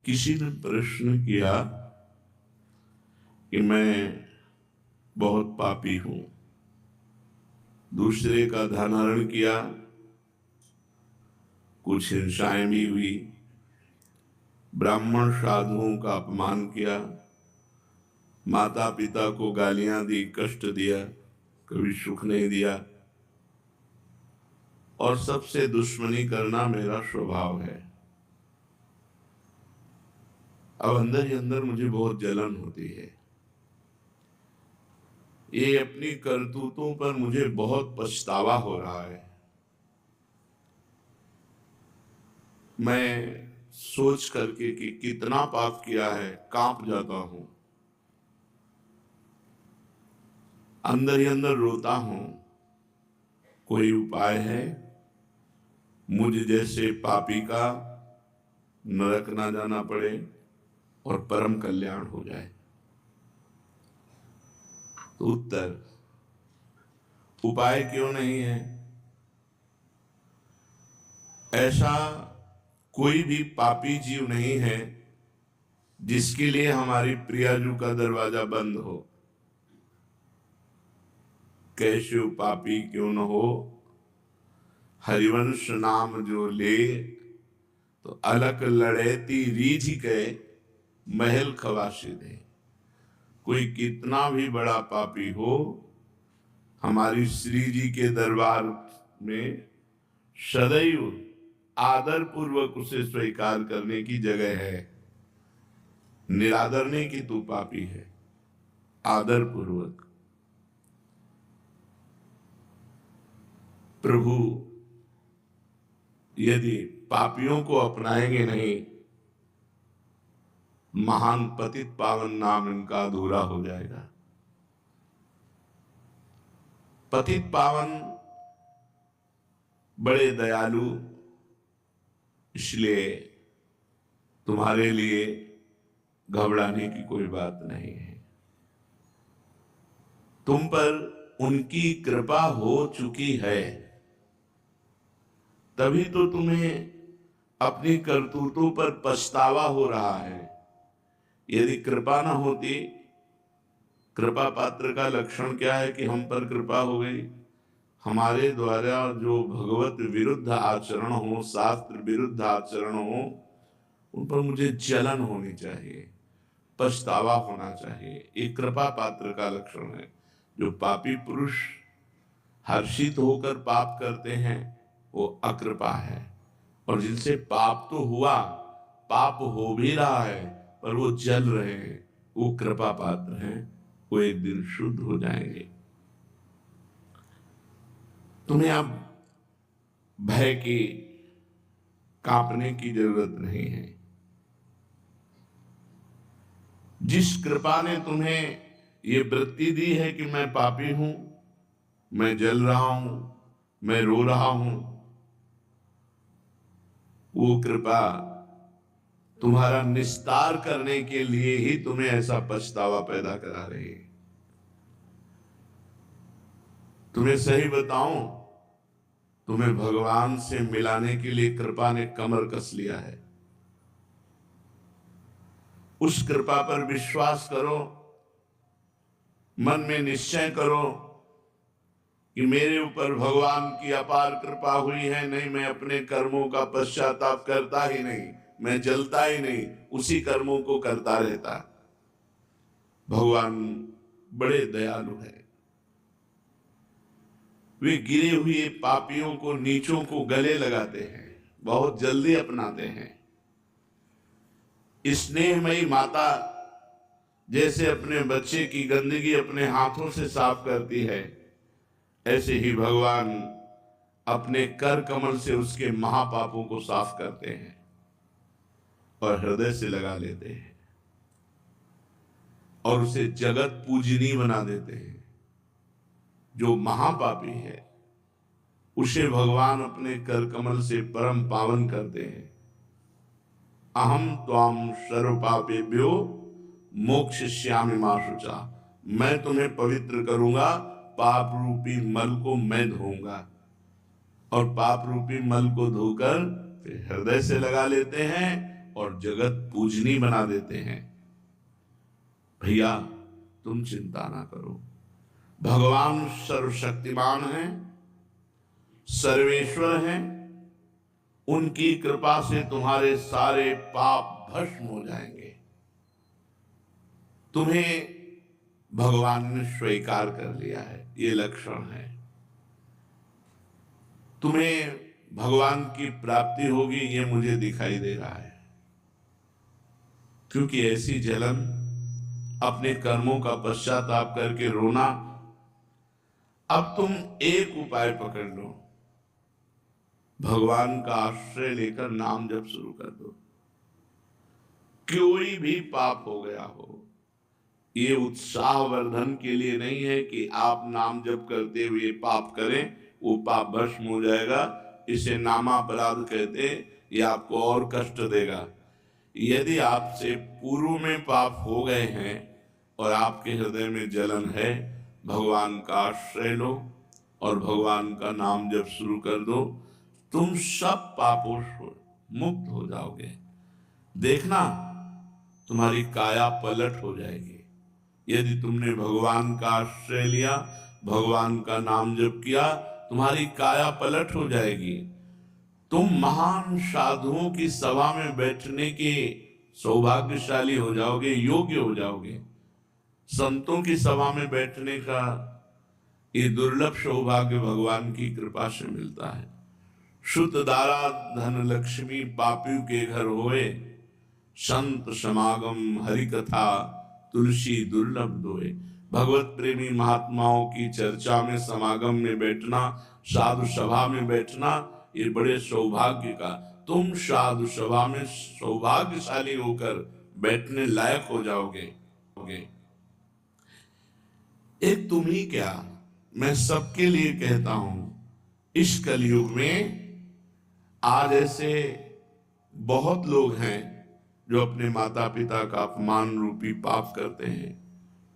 किसी ने प्रश्न किया कि मैं बहुत पापी हूं, दूसरे का धन हरण किया, कुछ हिंसाएं भी हुई, ब्राह्मण साधुओं का अपमान किया, माता पिता को गालियां दी, कष्ट दिया, कभी सुख नहीं दिया, और सबसे दुश्मनी करना मेरा स्वभाव है। अब अंदर ही अंदर मुझे बहुत जलन होती है। ये अपनी करतूतों पर मुझे बहुत पछतावा हो रहा है। मैं सोच करके कि कितना पाप किया है कांप जाता हूं, अंदर ही अंदर रोता हूं। कोई उपाय है मुझ जैसे पापी का नरक ना जाना पड़े और परम कल्याण हो जाए? तो उत्तर, उपाय क्यों नहीं है? ऐसा कोई भी पापी जीव नहीं है जिसके लिए हमारी प्रियाजू का दरवाजा बंद हो। कैसे पापी क्यों न हो, हरिवंश नाम जो ले, तो अलग लड़ेती रीझ के महल खवासे दे। कोई कितना भी बड़ा पापी हो, हमारी श्री जी के दरबार में सदैव आदर पूर्वक उसे स्वीकार करने की जगह है। निरादरने की तू पापी है, आदर पूर्वक। प्रभु यदि पापियों को अपनाएंगे नहीं, महान पतित पावन नाम इनका अधूरा हो जाएगा। पतित पावन बड़े दयालु, इसलिए तुम्हारे लिए घबराने की कोई बात नहीं है। तुम पर उनकी कृपा हो चुकी है, तभी तो तुम्हें अपनी करतूतों पर पछतावा हो रहा है। यदि कृपा ना होती, कृपा पात्र का लक्षण क्या है कि हम पर कृपा हो गई। हमारे द्वारा जो भगवत विरुद्ध आचरण हो, शास्त्र विरुद्ध आचरण हो, उन पर मुझे जलन होनी चाहिए, पछतावा होना चाहिए। एक कृपा पात्र का लक्षण है। जो पापी पुरुष हर्षित होकर पाप करते हैं वो अकृपा है, और जिनसे पाप तो हुआ, पाप हो भी रहा है, पर वो जल रहे हैं, वो कृपा पात्र हैं। वो एक दिन शुद्ध हो जाएंगे। तुम्हें अब भय की, कांपने की जरूरत नहीं है। जिस कृपा ने तुम्हें ये वृत्ति दी है कि मैं पापी हूं, मैं जल रहा हूं, मैं रो रहा हूं, वो कृपा तुम्हारा निस्तार करने के लिए ही तुम्हें ऐसा पछतावा पैदा करा रही है। तुम्हें सही बताऊं, तुम्हें भगवान से मिलाने के लिए कृपा ने कमर कस लिया है। उस कृपा पर विश्वास करो, मन में निश्चय करो कि मेरे ऊपर भगवान की अपार कृपा हुई है। नहीं, मैं अपने कर्मों का पश्चाताप करता ही नहीं, मैं जलता ही नहीं, उसी कर्मों को करता रहता। भगवान बड़े दयालु है। वे गिरे हुए पापियों को, नीचों को गले लगाते हैं, बहुत जल्दी अपनाते हैं। स्नेहमयी माता जैसे अपने बच्चे की गंदगी अपने हाथों से साफ करती है, ऐसे ही भगवान अपने कर कमल से उसके महापापों को साफ करते हैं और हृदय से लगा लेते हैं और उसे जगत पूजनीय बना देते हैं। जो महापापी है उसे भगवान अपने कर कमल से परम पावन करते हैं। अहम त्वाम सर्व पापेभ्यो मोक्षयिष्यामि मा शुचा। मैं तुम्हें पवित्र करूंगा, पाप रूपी मल को मैं धोऊंगा। और पाप रूपी मल को धोकर फिर हृदय से लगा लेते हैं और जगत पूजनी बना देते हैं। भैया तुम चिंता ना करो, भगवान सर्वशक्तिमान हैं, सर्वेश्वर हैं, उनकी कृपा से तुम्हारे सारे पाप भस्म हो जाएंगे। तुम्हें भगवान ने स्वीकार कर लिया है, ये लक्षण है। तुम्हें भगवान की प्राप्ति होगी, ये मुझे दिखाई दे रहा है। क्योंकि ऐसी जलन, अपने कर्मों का पश्चाताप करके रोना। अब तुम एक उपाय पकड़ लो, भगवान का आश्रय लेकर नाम जप शुरू कर दो। कोई भी पाप हो गया हो, ये उत्साहवर्धन के लिए नहीं है कि आप नाम जप करते हुए पाप करें, वो पाप भस्म हो जाएगा। इसे नामापराध कहते, ये आपको और कष्ट देगा। यदि आपसे पूर्व में पाप हो गए हैं और आपके हृदय में जलन है, भगवान का आश्रय लो और भगवान का नाम जप शुरू कर दो, तुम सब पापों से मुक्त हो जाओगे। देखना, तुम्हारी काया पलट हो जाएगी। यदि तुमने भगवान का आश्रय लिया, भगवान का नाम जप किया, तुम्हारी काया पलट हो जाएगी। तुम महान साधुओं की सभा में बैठने के सौभाग्यशाली हो जाओगे, योग्य हो जाओगे। संतों की सभा में बैठने का ये दुर्लभ सौभाग्य भगवान की कृपा से मिलता है। शुद्ध दारा धन लक्ष्मी पापियों के घर होए, संत समागम हरि कथा तुलसी दुर्लभ दोए। भगवत प्रेमी महात्माओं की चर्चा में, समागम में बैठना, साधु सभा में बैठना, ये बड़े सौभाग्य का। तुम साधु सभा में सौभाग्यशाली होकर बैठने लायक हो जाओगे। एक तुम ही क्या, मैं सबके लिए कहता हूं, इस कलयुग में आज ऐसे बहुत लोग हैं जो अपने माता पिता का अपमान रूपी पाप करते हैं,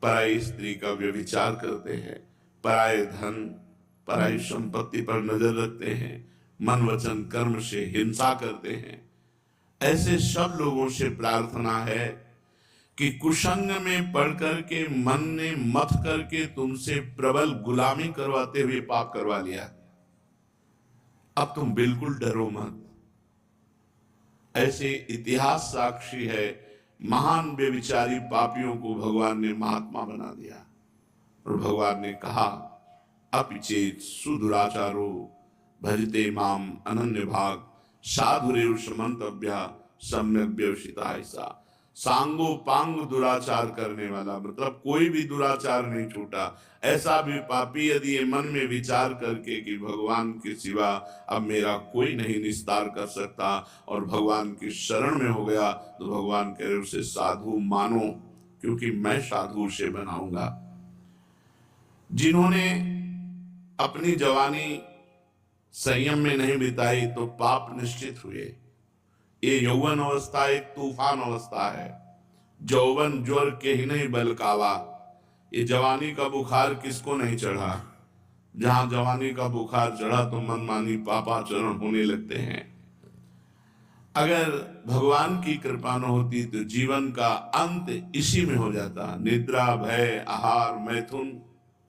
पराई स्त्री का व्यभिचार करते हैं, पराये धन पराई संपत्ति पर नजर रखते हैं, मन वचन कर्म से हिंसा करते हैं। ऐसे सब लोगों से प्रार्थना है कि कुसंग में पढ़ करके, मन ने मथ करके तुमसे प्रबल गुलामी करवाते हुए पाप करवा लिया। अब तुम बिल्कुल डरो मत। ऐसे इतिहास साक्षी है, महान बेविचारी पापियों को भगवान ने महात्मा बना दिया। और भगवान ने कहा, अपिचेत सुदुराचारो भजते माम अनन्य भाग साधुरेव समंतव्या सम्यक व्यवसिता। ऐसा सांगो पांग दुराचार करने वाला, मतलब कोई भी दुराचार नहीं छूटा। ऐसा भी पापी यदि ये मन में विचार करके कि भगवान के सिवा अब मेरा कोई नहीं निस्तार कर सकता और भगवान की शरण में हो गया, तो भगवान कह रहे उसे साधु मानो, क्योंकि मैं साधु उसे बनाऊंगा। जिन्होंने अपनी जवानी संयम में नहीं बिताई तो पाप निश्चित हुए। ये यौवन अवस्था एक तूफान अवस्था है। यौवन ज्वर के ही नहीं बलकावा। ये जवानी का बुखार किसको नहीं चढ़ा? जहां जवानी का बुखार चढ़ा तो मनमानी पापाचरण होने लगते हैं। अगर भगवान की कृपा न होती तो जीवन का अंत इसी में हो जाता। निद्रा, भय, आहार, मैथुन,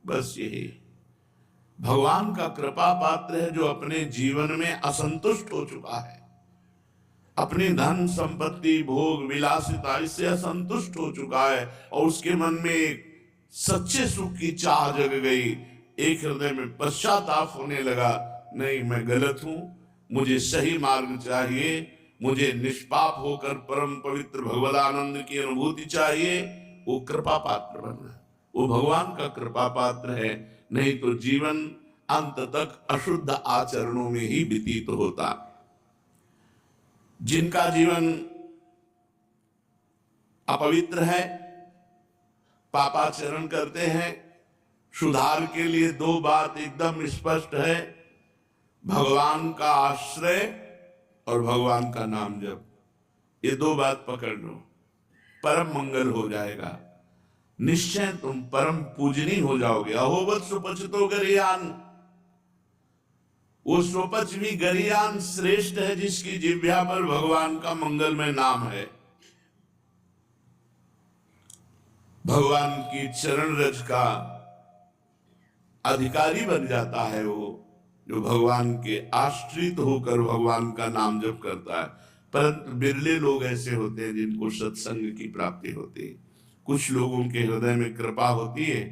बस यही। भगवान का कृपा पात्र है जो अपने जीवन में असंतुष्ट हो चुका है, अपनी धन संपत्ति भोग विलासिता इससे असंतुष्ट हो चुका है और उसके मन में एक सच्चे सुख की चाह जग गई। एक हृदय में पश्चाताप होने लगा, नहीं मैं गलत हूं, मुझे सही मार्ग चाहिए, मुझे निष्पाप होकर परम पवित्र भगवदानंद की अनुभूति चाहिए। वो कृपा पात्र बनना, वो भगवान का कृपा पात्र है। नहीं तो जीवन अंत तक अशुद्ध आचरणों में ही व्यतीत होता। जिनका जीवन अपवित्र है, पापाचरण करते हैं, सुधार के लिए दो बात एकदम स्पष्ट है, भगवान का आश्रय और भगवान का नाम जप। ये दो बात पकड़ लो, परम मंगल हो जाएगा। निश्चय तुम परम पूजनीय हो जाओगे। अहोवत सुपचितो गरियान, वो स्वपच भी गरियान श्रेष्ठ है जिसकी जिह्वा पर भगवान का मंगलमय नाम है। भगवान की चरण रज का अधिकारी बन जाता है वो, जो भगवान के आश्रित होकर भगवान का नाम जप करता है। परंतु बिरले लोग ऐसे होते हैं जिनको सत्संग की प्राप्ति होती है। कुछ लोगों के हृदय में कृपा होती है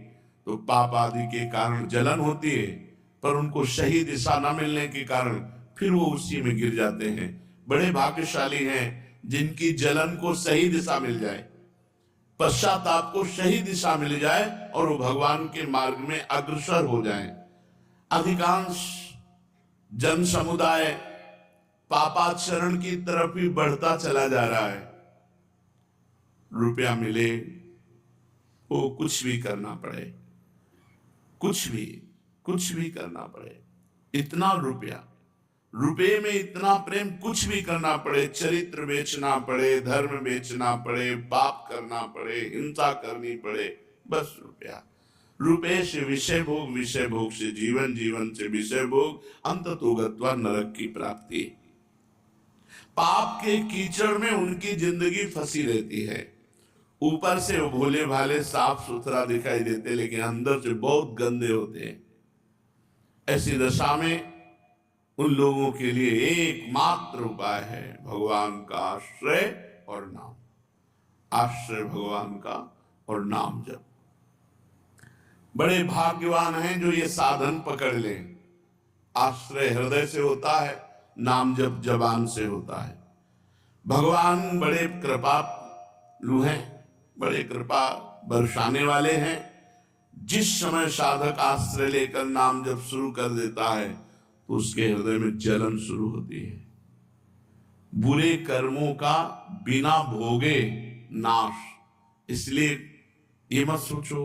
तो पाप आदि के कारण जलन होती है, पर उनको सही दिशा न मिलने के कारण फिर वो उसी में गिर जाते हैं। बड़े भाग्यशाली हैं जिनकी जलन को सही दिशा मिल जाए, पश्चाताप को सही दिशा मिल जाए और वो भगवान के मार्ग में अग्रसर हो जाएं। अधिकांश जन समुदाय पापाचरण की तरफ ही बढ़ता चला जा रहा है। रुपया मिले वो कुछ भी करना पड़े, कुछ भी करना पड़े, इतना रुपये में इतना प्रेम, कुछ भी करना पड़े, चरित्र बेचना पड़े, धर्म बेचना पड़े, पाप करना पड़े, हिंसा करनी पड़े, बस रुपये से विषय भोग, विषय भोग से जीवन, जीवन से विषय भोग, अंततो गत्वा नरक की प्राप्ति। पाप के कीचड़ में उनकी जिंदगी फंसी रहती है। ऊपर से वो भोले भाले साफ सुथरा दिखाई देते, लेकिन अंदर से बहुत गंदे होते हैं। ऐसी दशा में उन लोगों के लिए एकमात्र उपाय है भगवान का आश्रय और नाम। आश्रय भगवान का और नाम जप। बड़े भाग्यवान हैं जो ये साधन पकड़ लें। आश्रय हृदय से होता है, नाम जप जबान से होता है। भगवान बड़े कृपालु हैं, बड़े कृपा बरसाने वाले हैं। जिस समय साधक आश्रय लेकर नाम जप शुरू कर देता है तो उसके हृदय में जलन शुरू होती है। बुरे कर्मों का बिना भोगे नाश। इसलिए ये मत सोचो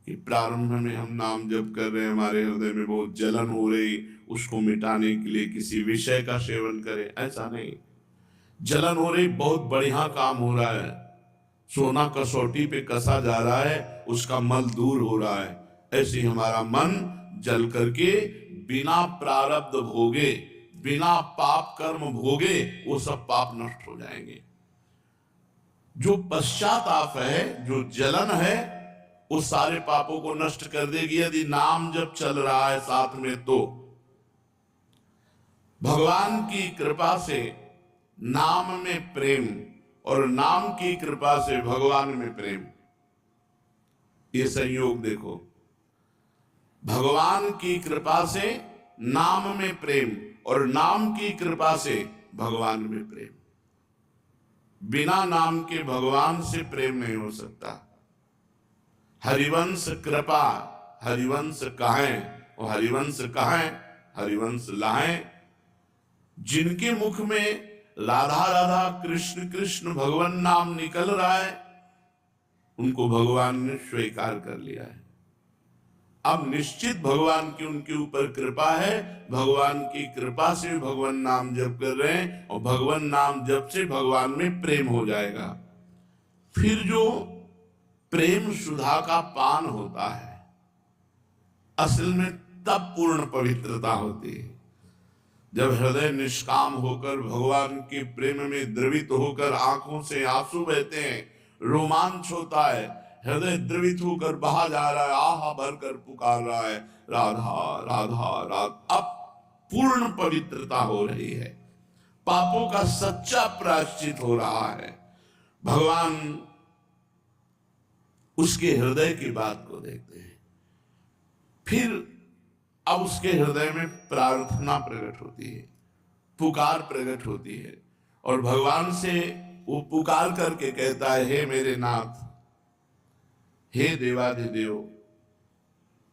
कि प्रारंभ में हम नाम जप कर रहे हैं, हमारे हृदय में बहुत जलन हो रही, उसको मिटाने के लिए किसी विषय का सेवन करें, ऐसा नहीं। जलन हो रही, बहुत बढ़िया काम हो रहा है, सोना कसौटी पे कसा जा रहा है, उसका मल दूर हो रहा है। ऐसे हमारा मन जल करके बिना प्रारब्ध भोगे, बिना पाप कर्म भोगे, वो सब पाप नष्ट हो जाएंगे। जो पश्चाताप है, जो जलन है, वो सारे पापों को नष्ट कर देगी यदि नाम जब चल रहा है साथ में। तो भगवान की कृपा से नाम में प्रेम और नाम की कृपा से भगवान में प्रेम, ये संयोग देखो। भगवान की कृपा से नाम में प्रेम और नाम की कृपा से भगवान में प्रेम। बिना नाम के भगवान से प्रेम नहीं हो सकता। हरिवंश कृपा, हरिवंश कहें और हरिवंश कहें, हरिवंश लाएं। जिनके मुख में राधा राधा कृष्ण कृष्ण भगवान नाम निकल रहा है, उनको भगवान ने स्वीकार कर लिया है। अब निश्चित भगवान की उनके ऊपर कृपा है, भगवान की कृपा से भगवान नाम जप कर रहे हैं और भगवान नाम जप से भगवान में प्रेम हो जाएगा। फिर जो प्रेम सुधा का पान होता है, असल में तब पूर्ण पवित्रता होती है जब हृदय निष्काम होकर भगवान के प्रेम में द्रवित होकर आंखों से आंसू बहते हैं, रोमांच होता है, हृदय द्रवित होकर बहा जा रहा है, आहा भरकर पुकार रहा है, राधा राधा राधा। अब पूर्ण पवित्रता हो रही है, पापों का सच्चा प्रायश्चित हो रहा है। भगवान उसके हृदय की बात को देखते हैं। फिर अब उसके हृदय में प्रार्थना प्रकट होती है, पुकार प्रकट होती है, और भगवान से वो पुकार करके कहता है, हे मेरे नाथ, हे देवाधिदेव,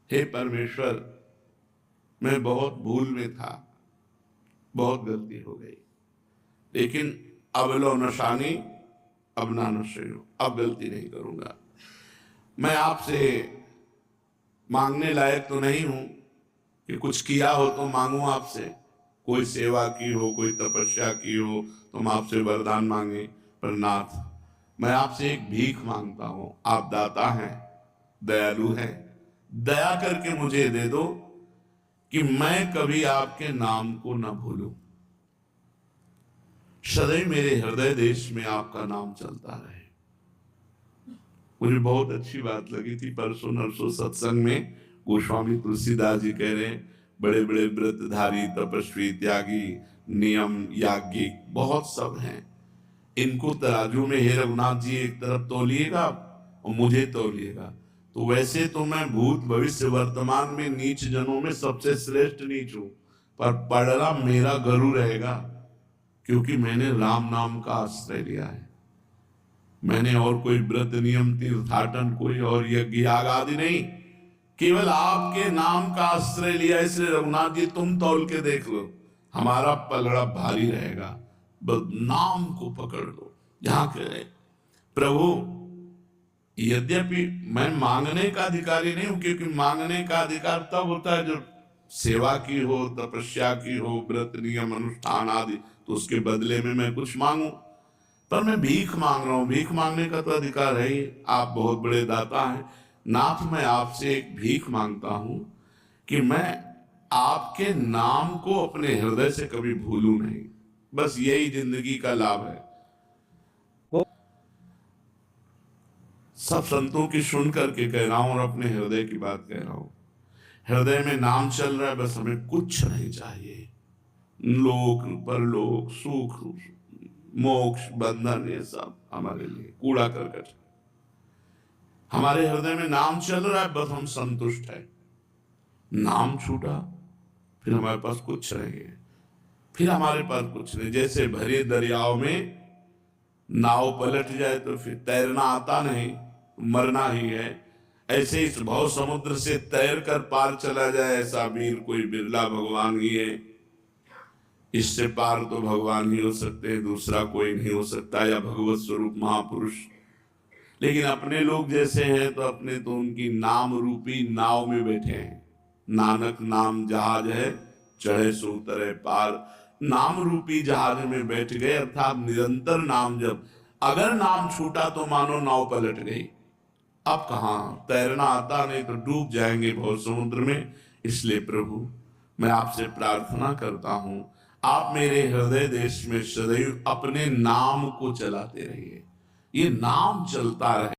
हे परमेश्वर, मैं बहुत भूल में था, बहुत गलती हो गई, लेकिन अब लो नशानी अब ना नशेयो, अब गलती नहीं करूंगा। मैं आपसे मांगने लायक तो नहीं हूं कि कुछ किया हो तो मांगू आपसे, कोई सेवा की हो, कोई तपस्या की हो तो हम आपसे वरदान मांगे, पर नाथ मैं आपसे एक भीख मांगता हूं। आप दाता हैं, दयालु हैं, दया करके मुझे दे दो कि मैं कभी आपके नाम को न भूलूं, सदैव मेरे हृदय देश में आपका नाम चलता रहे। मुझे बहुत अच्छी बात लगी थी परसों नरसों सत्संग में, गोस्वामी तुलसीदास जी कह रहे हैं बड़े बड़े व्रतधारी तपस्वी त्यागी नियम याज्ञिक बहुत सब हैं, इनको तराजू में हे रघुनाथ जी एक तरफ तौलिएगा और मुझे तौलिएगा। तो वैसे तो मैं भूत भविष्य वर्तमान में नीच जनों में सबसे श्रेष्ठ नीच हूं, पर पड़ला मेरा गरु रहेगा, क्योंकि मैंने राम नाम का आश्रय लिया है। मैंने और कोई व्रत नियम तीर्थाटन कोई और यज्ञ याग आदि नहीं, केवल आपके नाम का आश्रय लिया। इसलिए रघुनाथ जी तुम तौल के देख लो, हमारा पलड़ा भारी रहेगा, बस नाम को पकड़ लो। जहां कहे प्रभु, यद्यपि मैं मांगने का अधिकारी नहीं हूं, क्योंकि मांगने का अधिकार तब होता है जब सेवा की हो, तपस्या की हो, व्रत नियम अनुष्ठान आदि, तो उसके बदले में मैं कुछ मांगू। पर मैं भीख मांग रहा हूं, भीख मांगने का तो अधिकार है ही, आप बहुत बड़े दाता हैं। नाथ, मैं आपसे एक भीख मांगता हूं कि मैं आपके नाम को अपने हृदय से कभी भूलूं नहीं। बस यही जिंदगी का लाभ है। सब संतों की सुन करके कह रहा हूं और अपने हृदय की बात कह रहा हूं। हृदय में नाम चल रहा है, बस हमें कुछ नहीं चाहिए, लोक परलोक सुख मोक्ष बंधन ये सब हमारे लिए कूड़ा करकट। हमारे हृदय में नाम चल रहा है, बस हम संतुष्ट है। नाम छूटा फिर हमारे पास कुछ नहीं है, फिर हमारे पास कुछ नहीं। जैसे भरे दरियाओं में नाव पलट जाए तो फिर तैरना आता नहीं, मरना ही है। ऐसे इस भव समुद्र से तैर कर पार चला जाए ऐसा वीर कोई बिरला भगवान ही है। इससे पार तो भगवान ही हो सकते हैं, दूसरा कोई नहीं हो सकता, या भगवत स्वरूप महापुरुष। लेकिन अपने लोग जैसे हैं तो अपने तो उनकी नाम रूपी नाव में बैठे हैं। नानक नाम जहाज है, चढ़े सो उतरे पार। नाम रूपी जहाज में बैठ गए, अर्थात निरंतर नाम जब, अगर नाम छूटा तो मानो नाव पलट गई। अब कहां तैरना आता नहीं तो डूब जाएंगे भव समुद्र में। इसलिए प्रभु, मैं आपसे प्रार्थना करता हूं, आप मेरे हृदय देश में सदैव अपने नाम को चलाते रहिए, ये नाम चलता रहे।